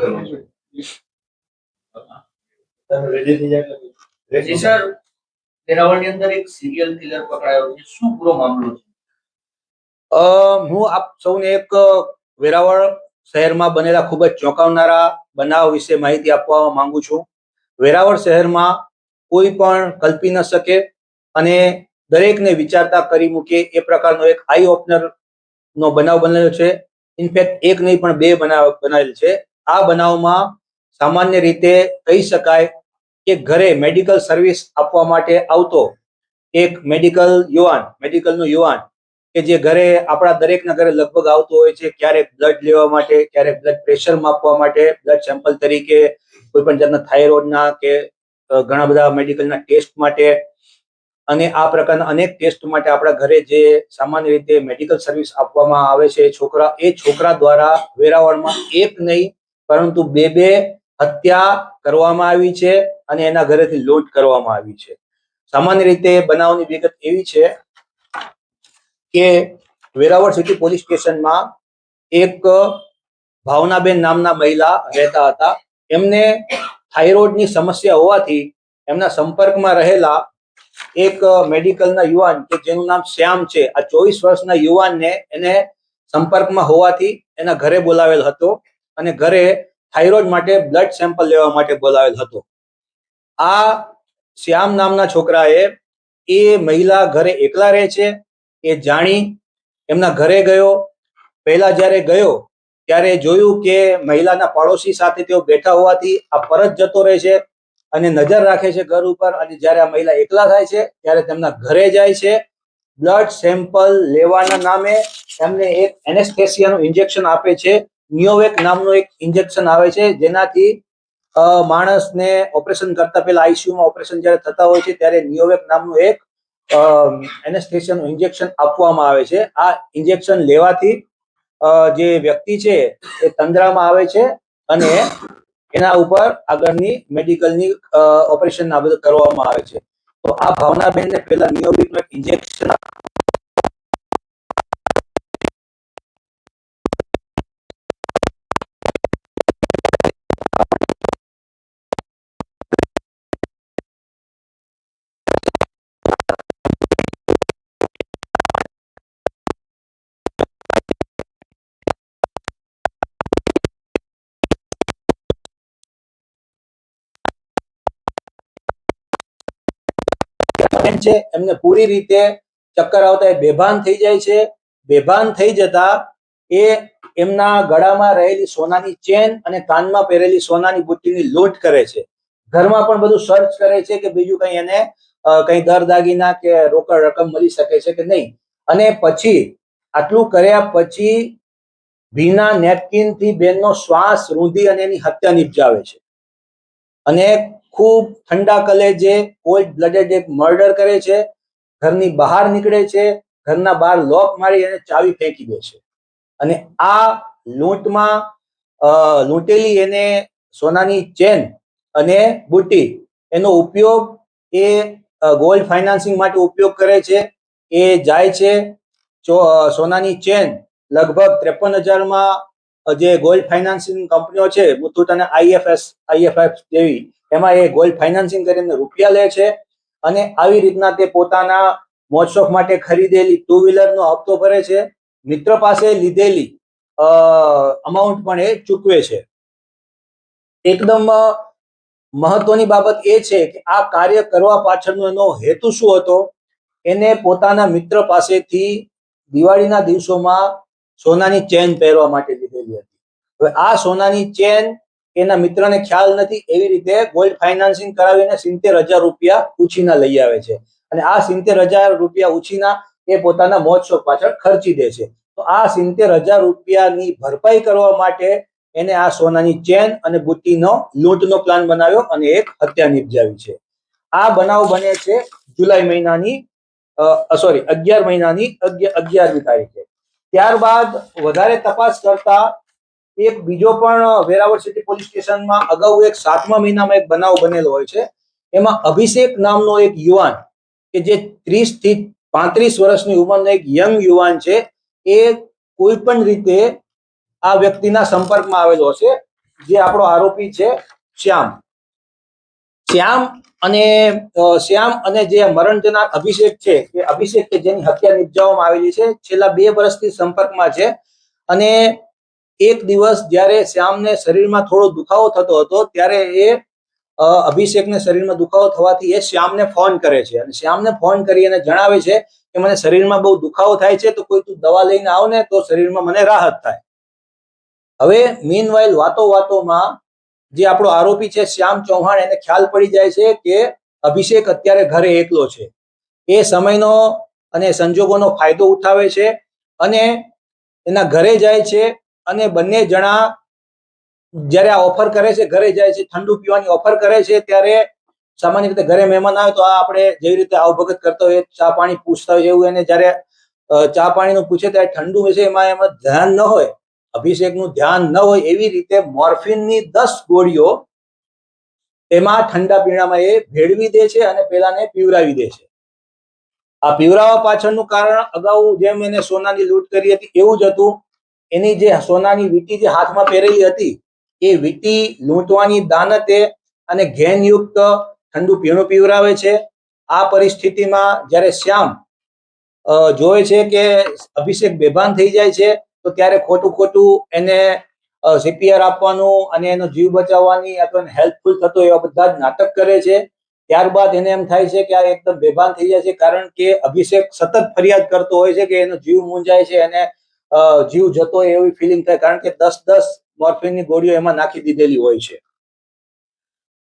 જી sir, વેરાવળની અંદર એક serial killer પકડાયો છે, શું પૂરો મામલો છે? હું આપ સૌને એક વેરાવળ શહેરમાં બનેલા ખૂબ જ ચોંકાવનારા બનાવ વિશે માહિતી આપવા માંગુ છું. વેરાવળ શહેરમાં કોઈ પણ કલ્પી ન શકે અને દરેકને વિચારતા કરી મૂકે એ પ્રકારનો એક આઈ ઓપનર નો બનાવ બનેલો છે. ઇનફેક્ટ એક નહીં પણ બે બનાવ બનેલ છે. આ બનાવમાં સામાન્ય રીતે કહી શકાય કે ઘરે મેડિકલ સર્વિસ આપવા માટે આવતો એક મેડિકલનો યુવાન કે જે ઘરે આપણા દરેકના ઘરે લગભગ આવતો હોય છે, ક્યારેક બ્લડ લેવા માટે, ક્યારેક બ્લડ પ્રેશર માપવા માટે, બ્લડ સેમ્પલ તરીકે, કોઈ પણ જાતના થાઇરોઇડના કે ઘણા બધા મેડિકલના ટેસ્ટ માટે અને આ પ્રકારના અનેક ટેસ્ટ માટે આપણા ઘરે જે સામાન્ય રીતે મેડિકલ સર્વિસ આપવામાં આવે છે એ છોકરા દ્વારા વેરાવળમાં એક નહીં પરંતુ બે હત્યા કરવામાં આવી છે અને એના ઘરેથી લૂંટ કરવામાં આવી છે. સામાન્ય રીતે બનાવની વિગત એવી છે કે વેરાવળ સિટી પોલીસ સ્ટેશનમાં એક ભાવનાબેન નામના મહિલા રહેતા હતા. એમને થાઇરોઇડની સમસ્યા હોવાથી એમના સંપર્કમાં રહેલા એક મેડિકલના યુવાન કે જેનું નામ શ્યામ છે, આ 24 વર્ષના યુવાનને એને સંપર્કમાં હોવાથી એના ઘરે બોલાવેલ હતો અને ઘરે થાઇરોઇડ માટે બ્લડ સેમ્પલ લેવા માટે બોલાવેલ હતો. આ શ્યામ નામના છોકરાએ એ મહિલા ઘરે એકલા રહે છે એ જાણી એમના ઘરે ગયો. પહેલા જ્યારે ગયો ત્યારે જોયું કે મહિલાના પાડોશી સાથે તેઓ બેઠા હોવાથી આ પરત જતો રહે છે અને નજર રાખે છે ઘર ઉપર. અને જ્યારે આ મહિલા એકલા થાય છે ત્યારે તેમના ઘરે જાય છે. બ્લડ સેમ્પલ લેવાના નામે એમને એક એનેસ્થેસિયાનું ઇન્જેક્શન આપે છે. નિયોવેક નામનું એક ઇન્જેક્શન આવે છે જેનાથી માણસને ઓપરેશન કરતા પહેલા આઈસીયુમાં ઓપરેશન જ્યારે થતા હોય છે ત્યારે નિયોવેક નામનું એક એનેસ્થેસિયાનું ઇન્જેક્શન આપવામાં આવે છે. આ ઇન્જેક્શન લેવાથી જે વ્યક્તિ છે એ તંદ્રામાં આવે છે અને એના ઉપર આગળની મેડિકલની ઓપરેશન આ બધું કરવામાં આવે છે. તો આ ભાવનાબેનને પહેલા નિયોવેકનું એક ઇન્જેક્શન છે. એમને પૂરી રીતે ચક્કર આવતા એ બેભાન થઈ જાય છે. બેભાન થઈ જતા એ એમના ગળામાં રહેલી સોનાની ચેન અને કાનમાં પહેરેલી સોનાની બુટ્ટીની લૂંટ કરે છે. ઘરમાં પણ બધું સર્ચ કરે છે કે બીજું કઈ એને કઈ દર દાગીના કે રોકડ રકમ મળી શકે છે કે નહીં. અને પછી આટલું કર્યા પછી ભીના નેપકિનથી બેનનો શ્વાસ રૂંધી અને એની હત્યા નિપજાવે છે અને ખૂબ ઠંડા કલેજે કોલ્ડ બ્લડેડ એક મર્ડર કરે છે. ઘરની બહાર નીકળે છે, ઘરના બહાર લોક મારી અને ચાવી ફેંકી દે છે. અને આ લૂંટમાં લૂંટેલી એને સોનાની ચેન અને બુટ્ટી એનો ઉપયોગ એ ગોલ્ડ ફાઇનાન્સિંગ માટે ઉપયોગ કરે છે. એ જાય છે સોનાની ચેન લગભગ 53,000માં જે ગોલ્ડ ફાઇનાન્સિંગ કંપનીઓ છે મુથુટ અને આઈએફએફ જેવી, એમાં એ ગોલ્ડ ફાઇનાન્સિંગ કરીને રૂપિયા લે છે અને આવી રીતના તે પોતાના મોજ શોખ માટે ખરીદેલી 2 વ્હીલરનો હપ્તો ભરે છે. મિત્ર પાસે લીધેલી અમાઉન્ટ પણ એ ચૂકવે છે. એકદમ મહત્વની બાબત એ છે કે આ કાર્ય કરવા પાછળનો એનો હેતુ શું હતો. એને પોતાના મિત્ર પાસેથી દિવાળીના દિવસોમાં સોનાની ચેન પહેરવા માટે લીધેલી હતી. હવે આ સોનાની ચેન એના મિત્રને ખ્યાલ નથી, એવી રીતે ગોલ્ડ ફાઇનાન્સિંગ કરાવીને 70,000 રૂપિયા ઉછીના લઈ આવે છે અને આ 70,000 રૂપિયા ઉછીના એ પોતાના મોજ શોખ પાછળ ખર્ચી દે છે. તો આ 70,000 રૂપિયાની ભરપાઈ કરવા માટે એને આ સોનાની ચેન અને બુટ્ટીનો લૂંટનો પ્લાન બનાવ્યો અને એક હત્યા નિપજાવી છે. આ બનાવ બને છે જુલાઈ મહિનાની 11મી તારીખે. ત્યારબાદ વધારે તપાસ કરતા એક બીજો પણ વેરાવળ સિટી પોલીસ સ્ટેશનમાં અગાઉ એક 7મા મહિનામાં એક બનાવ બનેલો હોય છે. એમાં અભિષેક નામનો એક યુવાન કે જે 30 થી 35 વર્ષની ઉંમરનો એક યંગ યુવાન છે, એ કોઈ પણ રીતે આ વ્યક્તિના સંપર્કમાં આવેલો છે જે આપણો આરોપી છે શ્યામ શ્યામ અને જે મરણજનક અભિષેક છે એ અભિષેક કે જેની હત્યા નિપજાવવામાં આવેલી છે છેલ્લા 2 વર્ષથી સંપર્કમાં છે. અને એક દિવસ જ્યારે શ્યામને શરીરમાં થોડો દુખાવો થતો હતો ત્યારે એ અભિષેકને શરીરમાં દુખાવો થવાથી એ શ્યામને ફોન કરે છે અને શ્યામને ફોન કરી અને જણાવે છે કે મને શરીરમાં બહુ દુખાવો થાય છે, તો કોઈ તું દવા લઈને આવ ને તો શરીરમાં મને રાહત થાય. હવે મીનવાઇલ વાતોમાં જે આપણો આરોપી છે શ્યામ ચૌહાણ એને ખ્યાલ પડી જાય છે કે અભિષેક અત્યારે ઘરે એકલો છે. એ સમયનો અને સંજોગોનો ફાયદો ઉઠાવે છે અને એના ઘરે જાય છે અને બંને જણા જ્યારે આ ઓફર કરે છે, ઘરે જાય છે, ઠંડુ પીવાની ઓફર કરે છે, ત્યારે સામાન્ય રીતે ઘરે મહેમાન આવે તો આ આપણે જેવી રીતે આવભગત કરતા હોય ચા પાણી પૂછતા હોય એવું એને જ્યારે ચા પાણીનું પૂછે ત્યારે ઠંડુ છે એમાં ધ્યાન ન હોય, અભિષેકનું ધ્યાન ન હોય એવી રીતે મોર્ફિનની 10 ગોળીઓ એમાં ઠંડા પીણામાં એ ભેળવી દે છે અને પેલાને પીવરાવી દે છે. આ પીવરાવા પાછળનું કારણ અગાઉ જેમ એને સોનાની લૂંટ કરી હતી એવું જ હતું. એની જે સોનાની વીંટી જે હાથમાં પહેરેલી હતી એ વીંટી લૂંટવાની દાનતે અને ઘેનયુક્ત ઠંડુ પીણું પીવરાવે છે. આ પરિસ્થિતિમાં જ્યારે શ્યામ જોવે છે કે અભિષેક બેભાન થઈ જાય છે તો ત્યારે ખોટું એને સીપીઆર આપવાનું અને એનો જીવ બચાવવાની અથવા હેલ્પફુલ થતો એવા બધા જ નાટક કરે છે. ત્યારબાદ એને એમ થાય છે કે આ એકદમ બેભાન થઈ જાય છે, કારણ કે અભિષેક સતત ફરિયાદ કરતો હોય છે કે એનો જીવ મૂંઝાય છે અને જીવ જતો હોય એવી ફિલિંગ થાય, કારણ કે 10 મોર્ફિનની ગોળીઓ એમાં નાખી દીધેલી હોય છે.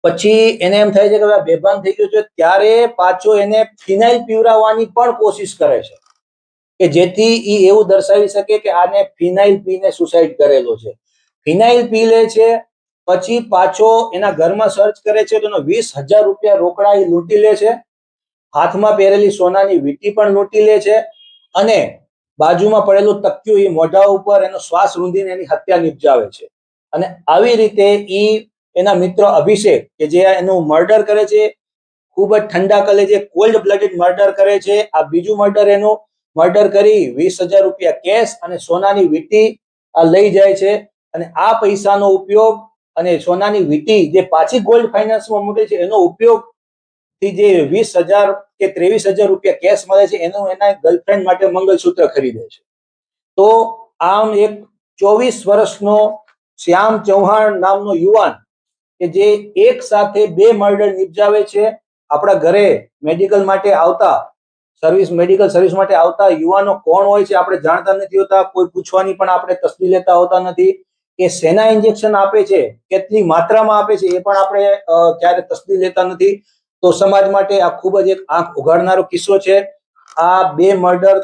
પછી એને એમ થાય છે કે બેભાન થઈ ગયો છે ત્યારે પાછો એને ફિનાઇલ પીવરાવવાની પણ કોશિશ કરે છે કે જેથી એ એવું દર્શાવી શકે કે આને ફિનાઇલ પીને સુસાઇડ કરેલો છે. ફિનાઇલ પી લે છે, પછી પાછો એના ઘરમાં સર્ચ કરે છે તો 20,000 રૂપિયા રોકડા એ લૂંટી લે છે. હાથમાં પહેરેલી સોનાની વીંટી પણ લૂંટી લે છે અને બાજુમાં પડેલું તકિયું એ મોઢા ઉપર એનો શ્વાસ રૂંધીને એની હત્યા નિપજાવે છે. અને આવી રીતે એના મિત્ર અભિષેક કે જે એનું મર્ડર કરે છે, ખૂબ જ ઠંડા કલેજે કોલ્ડ બ્લડેડ મર્ડર કરે છે. આ બીજું મર્ડર એનું મર્ડર કરી 20,000 રૂપિયા કેશ અને સોનાની વીંટી લઈ જાય છે. અને આ પૈસાનો ઉપયોગ અને સોનાની વીંટી જે પાછી ગોલ્ડ ફાઇનાન્સમાં મૂકે છે એનો ઉપયોગ થી જે 20,000 કે 23,000 રૂપિયા કેશ મળે છે એનું એના ગર્લફ્રેન્ડ માટે મંગલસૂત્ર ખરીદે છે. તો આમ એક 24 વર્ષનો શ્યામ ચૌહાણ નામનો યુવાન કે જે એક સાથે 2 મર્ડર નિપજાવે છે. આપણા ઘરે મેડિકલ સર્વિસ માટે આવતા યુવાનો કોણ હોય છે આપણે જાણતા નથી હોતા, કોઈ પૂછવાની પણ આપણે તસ્દી લેતા હોતા નથી. કે સેના ઇન્જેક્શન આપે છે, કેટલી માત્રામાં આપે છે એ પણ આપણે ક્યારે તસ્દી લેતા નથી. તો સમાજ માટે આ ખૂબ જ એક આંખ ઉઘાડનારો કિસ્સો છે. આ 2 મર્ડર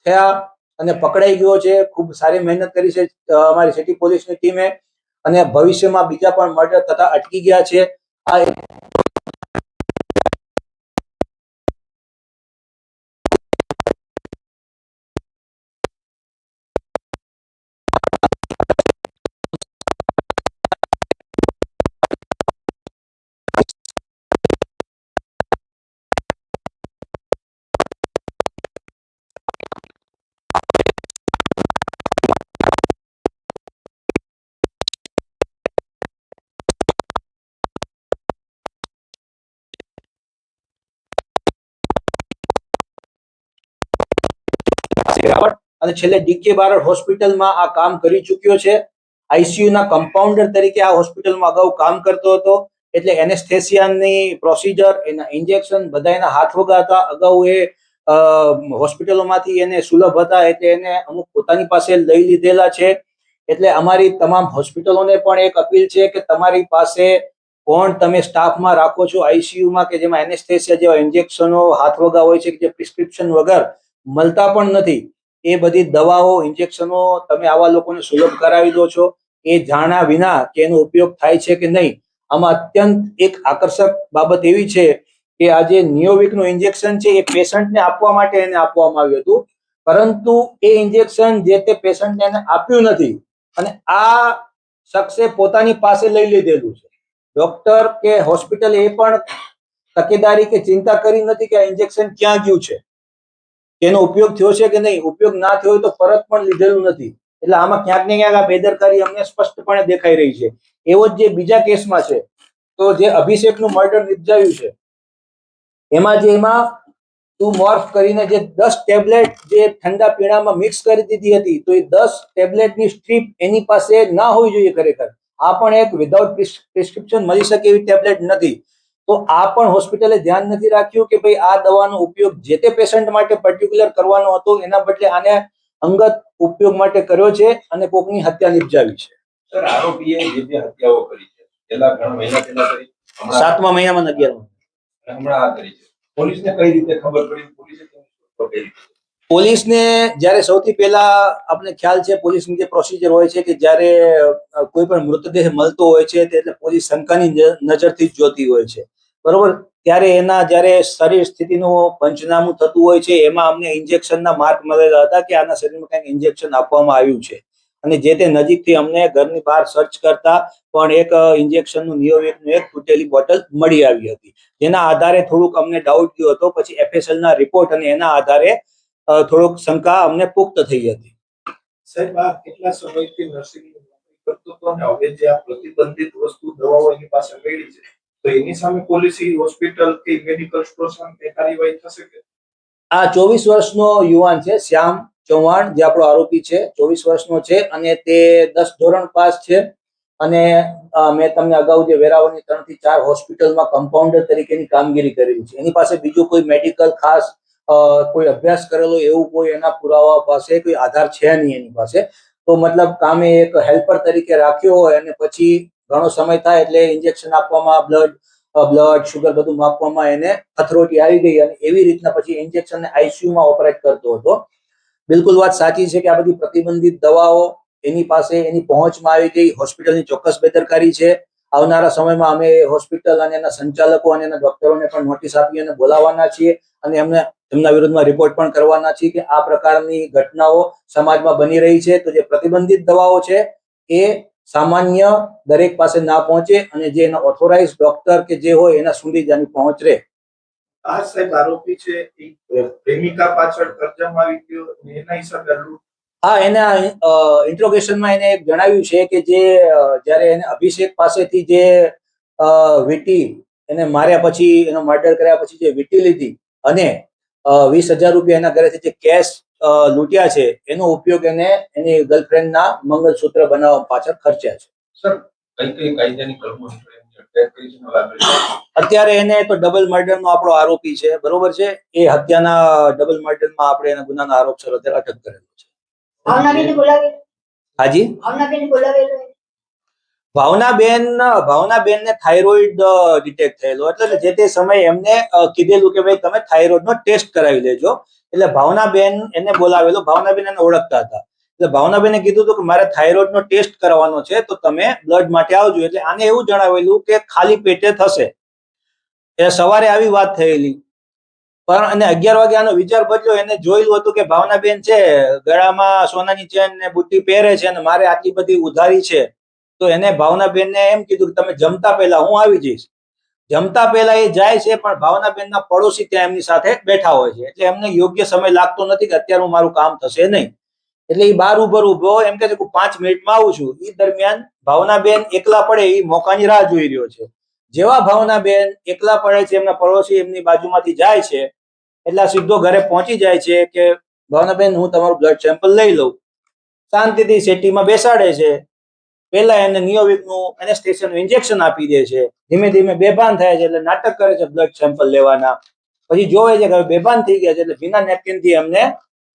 થયા અને પકડાઈ ગયો છે. ખૂબ સારી મહેનત કરી છે અમારી સિટી પોલીસની ટીમે અને ભવિષ્યમાં બીજા પણ મર્ડર થતા અટકી ગયા છે. આ અને છેલ્લે ડીકે બારડ હોસ્પિટલમાં આ કામ કરી ચૂક્યો છે. આઈસીયુ ના કમ્પાઉન્ડર તરીકે આ હોસ્પિટલમાં અગાઉ કામ કરતો હતો. એટલે એનેસ્થેસિયાની પ્રોસિજર, એના ઇન્જેક્શન બધા એના હાથ વગા હતા. અગાઉ એ હોસ્પિટલોમાંથી એને સુલભ હતા એટલે એને અમુક પોતાની પાસે લઈ લીધેલા છે. એટલે અમારી તમામ હોસ્પિટલોને પણ એક અપીલ છે કે તમારી પાસે કોણ તમે સ્ટાફમાં રાખો છો આઈસીયુમાં કે જેમાં એનેસ્થેસિયા જેવા ઇન્જેક્શનો હાથ વગા હોય છે કે જે પ્રિસ્ક્રિપ્શન વગર મળતા પણ નથી. એ બધી દવાઓ, ઇન્જેક્શનો તમે આવા લોકોને સુલભ કરાવી દો છો એ જાણ્યા વિના કે એનો ઉપયોગ થાય છે કે નહીં. આમાં અત્યંત એક આકર્ષક બાબત એવી છે કે આ જે નિયોવિકનું ઇન્જેક્શન છે એ પેશન્ટને આપવા માટે એને આપવામાં આવ્યું હતું, પરંતુ એ ઇન્જેક્શન જે તે પેશન્ટને એને આપ્યું નથી અને આ શખ્સે પોતાની પાસે લઈ લીધેલું છે. ડોક્ટર કે હોસ્પિટલ એ પણ તકેદારી કે ચિંતા કરી નથી કે આ ઇન્જેક્શન ક્યાં ગયું છે, એનો ઉપયોગ થયો છે કે નહીં. ઉપયોગ ના થયો હોય તો પરત પણ લીધેલું નથી. એટલે આમાં ક્યાંક ને ક્યાંક આ બેદરકારી અમને સ્પષ્ટપણે દેખાઈ રહી છે. એવો જ જે બીજા કેસમાં છે, તો જે અભિષેકનું મર્ડર નિપજાવ્યું છે, એમાં તું મોર્ફ કરીને જે 10 ટેબ્લેટ જે ઠંડા પીણામાં મિક્સ કરી દીધી હતી, તો એ 10 ટેબ્લેટની સ્ટ્રીપ એની પાસે ના હોવી જોઈએ ખરેખર. આ પણ એક વિધાઉટ પ્રિસ્ક્રિપ્શન મળી શકે એવી ટેબ્લેટ નથી. તો આ પણ હોસ્પિટલે ધ્યાન નથી રાખ્યું કે ભાઈ આ દવાનો ઉપયોગ જે તે પેશન્ટ માટે પર્ટિક્યુલર કરવાનો હતો, એના બદલે આને અંગત ઉપયોગ માટે કર્યો છે અને કોકની હત્યા નિપજાવી છે. સર, આરોપીએ જે હત્યાઓ કરી છે, છેલ્લા ઘણા મહિના પહેલા કરી, 7મા મહિનામાં 11મા હમણાં આ કરી છે, પોલીસને કઈ રીતે ખબર પડી? પોલીસે કેમ શોધખોળ કરી? પોલીસને જ્યારે સૌથી પહેલા આપણે ખ્યાલ છે, પોલીસની જે પ્રોસિજર હોય છે કે જ્યારે કોઈ પણ મૃતદેહ મળતો હોય છે એટલે પોલીસ શંકાની નજરથી જ જોતી હોય છે, બરોબર. ત્યારે એના જ્યારે શરીર સ્થિતિનું પંચનામું થતું હોય છે, એમાં અમને ઇન્જેક્શનના માર્ક મળેલા હતા કે આના શરીરમાં કંઈક ઇન્જેક્શન આપવામાં આવ્યું છે. અને જે તે નજીકથી અમને ઘરની બહાર સર્ચ કરતા પણ એક ઇન્જેક્શનનું નિયોવિકનું એક તૂટેલી બોટલ મળી આવી હતી, જેના આધારે થોડુંક અમને ડાઉટ થયો હતો. પછી એફએસએલના રિપોર્ટ અને એના આધારે થોડુંક શંકા અમને પુખ્ત થઈ હતી. સાહેબ, આ કેટલા સમયથી નર્સિંગ કરતો હતો અને હવે જે આ પ્રતિબંધિત વસ્તુ દવાઓ એની પાસે મળી છે, તો એની સામે પોલીસ હોસ્પિટલ કે મેડિકલ સ્ટોર સામે કાર્યવાહી થશે કે? આ 24 વર્ષનો યુવાન છે, શ્યામ ચૌહાણ, જે આપણો આરોપી છે. 24 વર્ષનો છે અને તે 10 ધોરણ પાસ છે. અને મેં તમને અગાઉ જે વેરાવળની 3 થી 4 હોસ્પિટલમાં કમ્પાઉન્ડર તરીકેની કામગીરી કરેલી છે. એની પાસે બીજું કોઈ મેડિકલ ખાસ કોઈ અભ્યાસ કરેલો એવું કોઈ એના પુરાવા પાસે કોઈ આધાર છે નહીં એની પાસે. તો મતલબ કામે એક હેલ્પર તરીકે રાખ્યો હોય અને પછી ઘણો સમય થાય એટલે ઇન્જેક્શન આપવામાં, બ્લડ શુગર બધું માપવામાં એને અથરોટી આવી ગઈ અને એવી રીતના પછી ઇન્જેક્શનને આઈસીયુમાં ઓપરેટ કરતો હતો. બિલકુલ વાત સાચી છે કે આ બધી પ્રતિબંધિત દવાઓ એની પાસે એની પહોંચમાં આવી ગઈ. હોસ્પિટલની ચોક્કસ બેદરકારી છે. આવનારા સમયમાં અમે હોસ્પિટલ અને એના સંચાલકો અને એના ડોક્ટરોને પણ નોટિસ આપી અને બોલાવવાના છીએ અને એમના વિરુદ્ધમાં રિપોર્ટ પણ કરવાના છીએ કે આ પ્રકારની ઘટનાઓ સમાજમાં બની રહી છે. તો જે પ્રતિબંધિત દવાઓ છે એ સામાન્ય દરેક પાસે ના પહોંચે અને જે એના ઓથોરાઇઝ ડોક્ટર કે જે હોય એના સુધી જ આની પહોંચ રહે. આ સાહેબ આરોપી છે એ પ્રેમિકા પાછળ કર્જામાં આવી ગયો અને એના હિસાબે લૂંટ. હા, એના ઇન્ટ્રોગેશનમાં એને જણાવ્યું છે કે જે જ્યારે એને અભિષેક પાસેથી જે વીંટી એને માર્યા પછી, એનો મર્ડર કર્યા પછી જે વીંટી લીધી અને 20,000 રૂપિયા એના ઘરેથી જે કેશ લૂંટ્યા છે, એનો ઉપયોગ એને એની ગર્લફ્રેન્ડના મંગલસૂત્ર બનાવવા પાછળ ખર્ચ્યા છે. સર, કઈ કાયદાની કલમો અટેક કરી છે? અત્યારે એને તો ડબલ મર્ડરનો આપણો આરોપી છે, બરોબર છે. એ હત્યાના ડબલ મર્ડરમાં આપણે એના ગુનાના આરોપસર અત્યારે અટક કરેલો છે. હાજી, ભાવનાબેનને થાઇરોઇડ ડિટેક્ટ થયેલો, એટલે જે તે સમયે એમને કીધેલું કે ભાઈ તમે થાઇરોઇડનો ટેસ્ટ કરાવી લેજો. એટલે ભાવનાબેન એને બોલાવેલો. ભાવનાબેન એને ઓળખતા હતા એટલે ભાવનાબેને કીધું હતું કે મારે થાઇરોઇડનો ટેસ્ટ કરાવવાનો છે, તો તમે બ્લડ માટે આવજો. એટલે આને એવું જણાવેલું કે ખાલી પેટે થશે. એ સવારે આવી વાત થયેલી, પણ અને 11 વાગે આનો વિચાર બદલ્યો. એને જોયેલું હતું કે ભાવનાબેન છે ગળામાં સોનાની ચેન ને બુટ્ટી પહેરે છે અને મારે આટલી બધી ઉધારી છે. તો એને ભાવનાબેનને એમ કીધું કે તમે જમતા પહેલા હું આવી જઈશ. જમતા પહેલા એ જાય છે, પણ ભાવનાબેનના પડોશી ત્યાં એમની સાથે બેઠા હોય છે. એટલે એમને યોગ્ય સમય લાગતો નથી કે અત્યારે મારું કામ થશે નહીં. એટલે એ બાર ઉભો એમ કે છે કે 5 મિનિટમાં આવું છું. એ દરમિયાન ભાવનાબેન એકલા પડે એ મોકાની રાહ જોઈ રહ્યો છે. જેવા ભાવનાબેન એકલા પડે છે, એમના પડોશી એમની બાજુમાંથી જાય છે એટલે સીધો ઘરે પહોંચી જાય છે કે ભાવનાબેન હું તમારું બ્લડ સેમ્પલ લઈ લઉં. શાંતિથી સેટીમાં બેસાડે છે. પહેલા એને નિયોવિકનું એનેસ્થેસિયાનું ઇન્જેક્શન આપી દે છે. ધીમે ધીમે બેભાન થાય છે એટલે નાટક કરે છે બ્લડ સેમ્પલ લેવાના. પછી જોવે છે કે હવે બેભાન થઈ ગયા છે એટલે ભીના નેપકિનથી એમને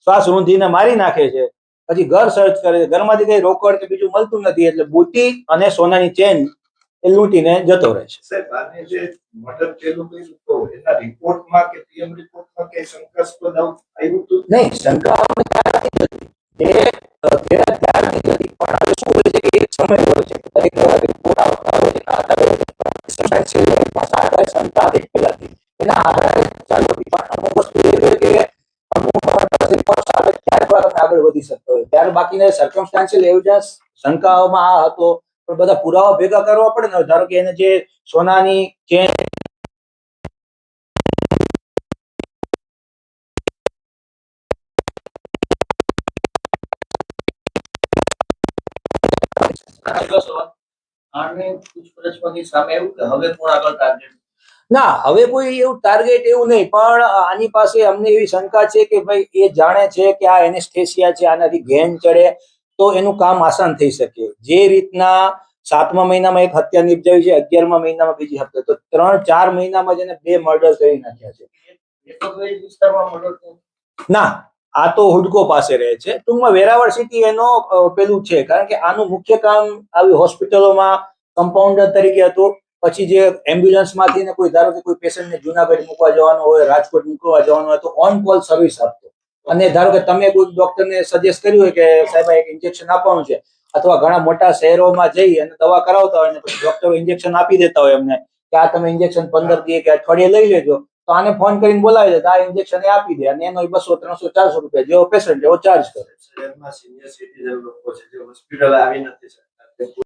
શ્વાસ રૂંધીને મારી નાખે છે. પછી ઘર સર્ચ કરે છે, ઘરમાંથી કઈ રોકડ કે બીજું મળતું નથી એટલે બુટ્ટી અને સોનાની ચેન એ લૂંટીને જતો રહે છે. સાહેબ, આને જે મર્ડર થયેલું કર્યું તો એના રિપોર્ટમાં કે પીએમ રિપોર્ટમાં કે શંકાસ્પદ આવ્યું હતું? નહીં, શંકા ત્યારથી નથી. પણ હવે શું હોય છે કે એક સમય હોય છે દરેક રિપોર્ટ આવતા હોય છે, શંકા હતી પહેલાથી. એના આધારે ચાલુ હતી. પણ અમુક વસ્તુ એ છે કે અમુક રિપોર્ટ આવે ત્યારબાદ તમે આગળ વધી શકતો હોય. ત્યાર બાકીના સર્કમસ્ટાન્શિયલ એવિડન્સ શંકાઓમાં આ હતો, પણ બધા પુરાવા ભેગા કરવા પડે ને. ધારો કે એને જે સોનાની ચેન આને પૂછપરછમાંથી સામે આવ્યું કે હવે કોણ આગળ ટાર્ગેટ? ના, હવે કોઈ એવું ટાર્ગેટ એવું નહીં, પણ આની પાસે અમને એવી શંકા છે કે ભાઈ એ જાણે છે કે આ એનેસ્થેસિયા છે, આનાથી ઘેન ચડે તો એનું કામ આસાન થઈ શકે. જે રીતના 7મા મહિનામાં એક હત્યા નિપજાવી છે, 11મા મહિનામાં બીજી હત્યા, તો 3-4 મહિનામાં જ એને 2 મર્ડર કરી નાખ્યા છે. એ તો કઈ વિસ્તારમાં મર્ડર થયું? ના, આ તો હુડકો પાસે રહે છે. ટૂંકમાં વેરાવળ સિટી એનો પેલું છે, કારણ કે આનું મુખ્ય કામ આવી હોસ્પિટલોમાં કમ્પાઉન્ડર તરીકે હતું. પછી જે એમ્બ્યુલન્સમાંથી ને કોઈ ધારો કે કોઈ પેશન્ટને જુનાગઢ મૂકવા જવાનો હોય, રાજકોટ મૂકવા જવાનો હોય, તો ઓન કોલ સર્વિસ આપતો. અને ધારો કે તમે કોઈ ડોક્ટરને સજેસ્ટ કર્યું હોય કે સાહેબ એક ઇન્જેક્શન આપવાનું છે, અથવા ઘણા મોટા શહેરોમાં જઈ અને દવા કરાવતા હોય ને પછી ડોક્ટરો ઇન્જેક્શન આપી દેતા હોય એમને કે આ તમે ઇન્જેક્શન 15 દિવસ કે અઠવાડિયે લઈ લેજો, તો આને ફોન કરીને બોલાવી દે, આ ઇન્જેક્શન એ આપી દે અને એનો 200, 300, 400 રૂપિયા જેવો પેશન્ટ એવો ચાર્જ કરે. શહેરમાં સિનિયર સિટીઝન લોકો છે જે હોસ્પિટલ આવી નથી શકતા,